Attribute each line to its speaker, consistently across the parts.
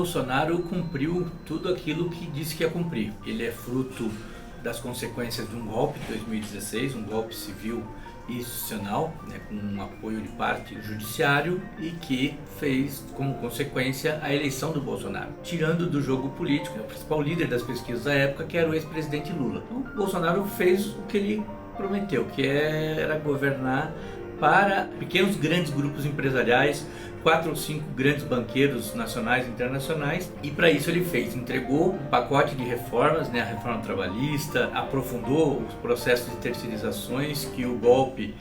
Speaker 1: Bolsonaro cumpriu tudo aquilo que disse que ia cumprir. Ele é fruto das consequências de um golpe de 2016, um golpe civil e institucional, com um apoio de parte do judiciário, e que fez como consequência a eleição do Bolsonaro, tirando do jogo político o principal líder das pesquisas da época, que era o ex-presidente Lula. Então, o Bolsonaro fez o que ele prometeu, que era governar para pequenos grandes grupos empresariais, 4 ou 5 grandes banqueiros nacionais e internacionais, e para isso ele entregou um pacote de reformas, a reforma trabalhista, aprofundou os processos de terceirizações que o golpe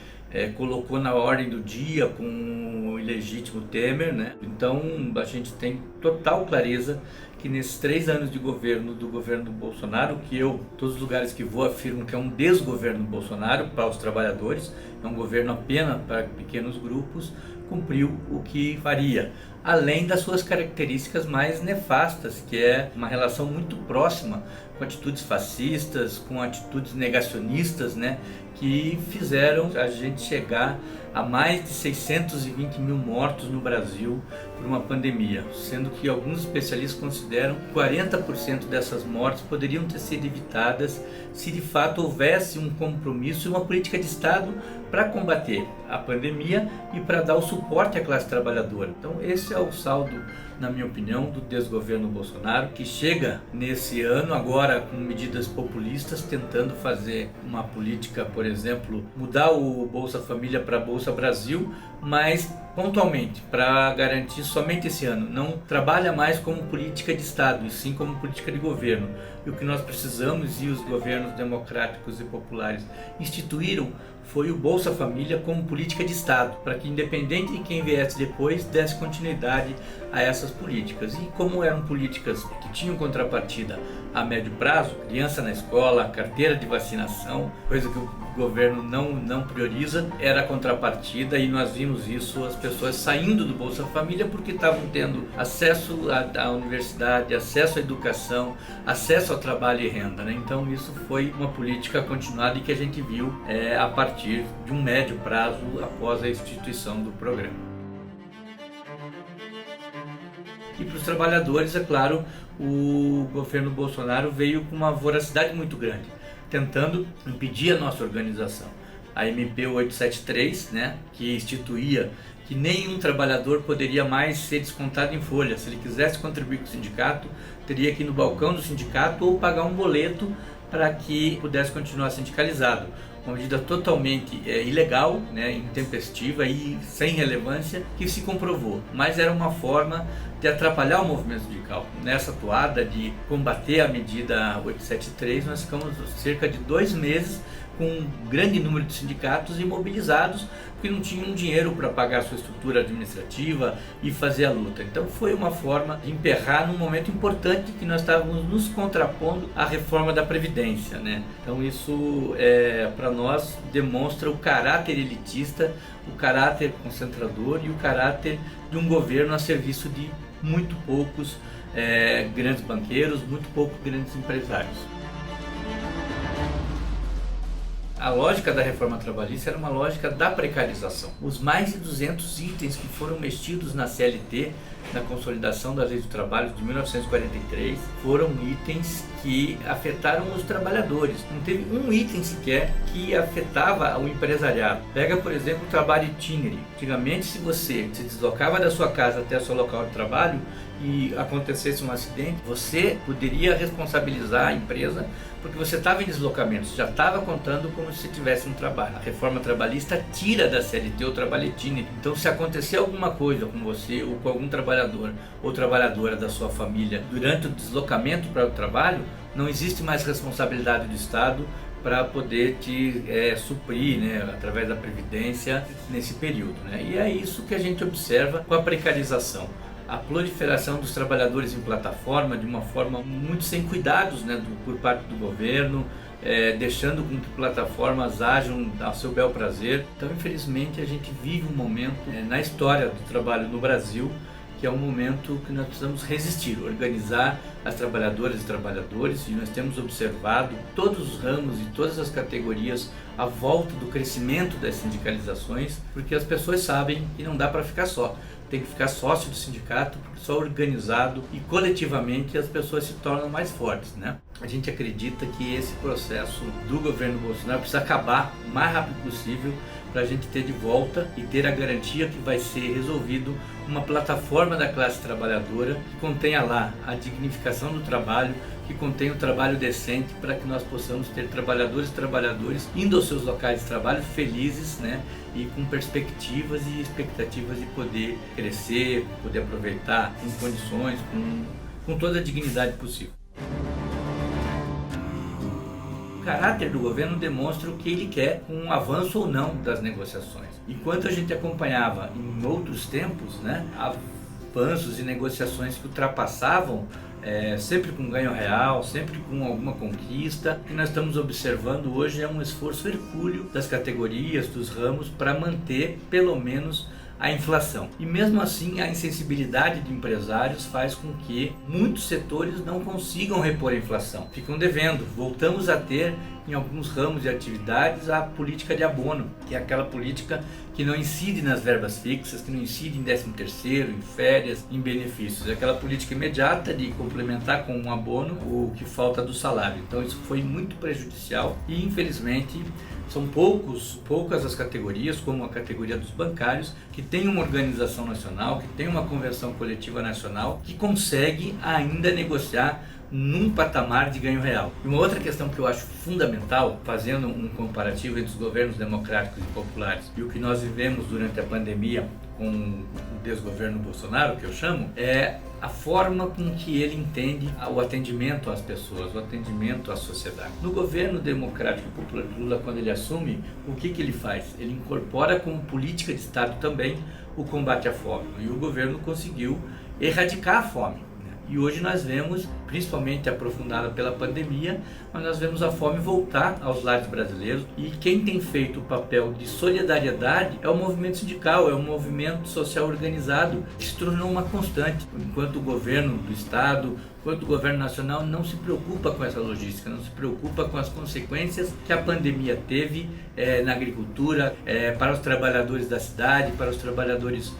Speaker 1: colocou na ordem do dia com o ilegítimo Temer, Então a gente tem total clareza que nesses 3 anos de governo do governo Bolsonaro, que todos os lugares que vou, afirmo que é um desgoverno Bolsonaro para os trabalhadores, é um governo apenas para pequenos grupos, cumpriu o que faria, além das suas características mais nefastas, que é uma relação muito próxima com atitudes fascistas, com atitudes negacionistas, que fizeram a gente chegar a mais de 620 mil mortos no Brasil por uma pandemia, sendo que alguns especialistas consideram que 40% dessas mortes poderiam ter sido evitadas se de fato houvesse um compromisso e uma política de Estado para combater a pandemia e para dar o suporte à classe trabalhadora. Então esse é o saldo, na minha opinião, do desgoverno Bolsonaro, que chega nesse ano agora com medidas populistas, tentando fazer uma política, por exemplo, mudar o Bolsa Família para Bolsa Brasil, mas pontualmente, para garantir somente esse ano. Não trabalha mais como política de Estado, e sim como política de governo. E o que nós precisamos, e os governos democráticos e populares instituíram, foi o Bolsa Família como política de Estado, para que, independente de quem viesse depois, desse continuidade a essas políticas. E como eram políticas que tinham contrapartida a médio prazo, criança na escola, carteira de vacinação, coisa que o governo não prioriza, era a contrapartida, e nós vimos isso, as pessoas saindo do Bolsa Família porque estavam tendo acesso à universidade, acesso à educação, acesso ao trabalho e renda. Então isso foi uma política continuada e que a gente viu a partir de um médio prazo após a instituição do programa. E para os trabalhadores, é claro, o governo Bolsonaro veio com uma voracidade muito grande, tentando impedir a nossa organização. A MP 873, que instituía que nenhum trabalhador poderia mais ser descontado em folha. Se ele quisesse contribuir com o sindicato, teria que ir no balcão do sindicato ou pagar um boleto para que pudesse continuar sindicalizado. Uma medida totalmente ilegal, intempestiva e sem relevância, que se comprovou, mas era uma forma de atrapalhar o movimento sindical. Nessa toada de combater a medida 873, nós ficamos cerca de 2 meses com um grande número de sindicatos imobilizados, porque não tinham dinheiro para pagar a sua estrutura administrativa e fazer a luta. Então foi uma forma de emperrar num momento importante que nós estávamos nos contrapondo à reforma da Previdência. Então isso, para nós, demonstra o caráter elitista, o caráter concentrador e o caráter de um governo a serviço de muito poucos grandes banqueiros, muito poucos grandes empresários. A lógica da reforma trabalhista era uma lógica da precarização. Os mais de 200 itens que foram mexidos na CLT, na consolidação das leis do trabalho de 1943, foram itens que afetaram os trabalhadores. Não teve um item sequer que afetava o empresariado. Pega, por exemplo, o trabalho itinere. Antigamente, se você se deslocava da sua casa até o seu local de trabalho e acontecesse um acidente, você poderia responsabilizar a empresa porque você estava em deslocamento, já estava contando como se tivesse um trabalho. A reforma trabalhista tira da CLT o trabalho itinere. Então, se acontecer alguma coisa com você ou com algum trabalhador ou trabalhadora da sua família durante o deslocamento para o trabalho, não existe mais responsabilidade do Estado para poder te suprir, através da Previdência nesse período. E é isso que a gente observa com a precarização. A proliferação dos trabalhadores em plataforma de uma forma muito sem cuidados por parte do governo, deixando com que plataformas ajam ao seu bel prazer. Então, infelizmente, a gente vive um momento na história do trabalho no Brasil, que é um momento que nós precisamos resistir, organizar as trabalhadoras e trabalhadores, e nós temos observado todos os ramos e todas as categorias à volta do crescimento das sindicalizações, porque as pessoas sabem que não dá para ficar só. tem que ficar sócio do sindicato, porque só organizado e coletivamente as pessoas se tornam mais fortes, né? A gente acredita que esse processo do governo Bolsonaro precisa acabar o mais rápido possível para a gente ter de volta e ter a garantia que vai ser resolvido uma plataforma da classe trabalhadora que contenha lá a dignificação do trabalho, que contenha um trabalho decente, para que nós possamos ter trabalhadores e trabalhadoras indo aos seus locais de trabalho felizes, né? E com perspectivas e expectativas de poder crescer, poder aproveitar com condições, com toda a dignidade possível. O caráter do governo demonstra o que ele quer, com um avanço ou não das negociações. Enquanto a gente acompanhava em outros tempos, né, avanços e negociações que ultrapassavam, sempre com ganho real, sempre com alguma conquista, o que nós estamos observando hoje é um esforço hercúleo das categorias, dos ramos, para manter pelo menos a inflação. E mesmo assim, a insensibilidade de empresários faz com que muitos setores não consigam repor a inflação, ficam devendo. Voltamos a ter, em alguns ramos de atividades, a política de abono, que é aquela política que não incide nas verbas fixas, que não incide em 13º, em férias, em benefícios. É aquela política imediata de complementar com um abono o que falta do salário. Então isso foi muito prejudicial e, infelizmente, são poucas as categorias, como a categoria dos bancários, que tem uma organização nacional, que tem uma convenção coletiva nacional, que consegue ainda negociar num patamar de ganho real. E uma outra questão que eu acho fundamental, fazendo um comparativo entre os governos democráticos e populares e o que nós vivemos durante a pandemia com o desgoverno Bolsonaro, que eu chamo, é a forma com que ele entende o atendimento às pessoas, o atendimento à sociedade. No governo democrático e popular Lula, quando ele assume, o que ele faz? Ele incorpora como política de Estado também o combate à fome. E o governo conseguiu erradicar a fome. E hoje nós vemos, principalmente aprofundada pela pandemia, mas nós vemos a fome voltar aos lares brasileiros, e quem tem feito o papel de solidariedade é o movimento sindical, é o movimento social organizado, que se tornou uma constante, enquanto o governo do Estado, enquanto o governo nacional não se preocupa com essa logística, não se preocupa com as consequências que a pandemia teve na agricultura, para os trabalhadores da cidade, para os trabalhadores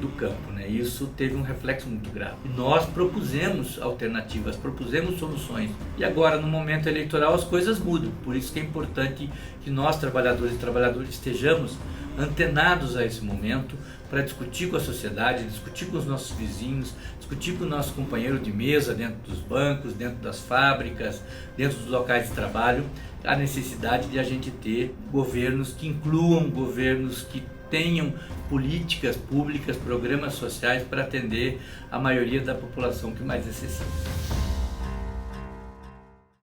Speaker 1: do campo, né? Isso teve um reflexo muito grave. E nós propusemos alternativas, propusemos soluções. E agora, no momento eleitoral, as coisas mudam. Por isso que é importante que nós, trabalhadores e trabalhadoras, estejamos antenados a esse momento para discutir com a sociedade, discutir com os nossos vizinhos, discutir com o nosso companheiro de mesa dentro dos bancos, dentro das fábricas, dentro dos locais de trabalho, a necessidade de a gente ter governos que incluam, governos que tenham políticas públicas, programas sociais para atender a maioria da população que mais necessita.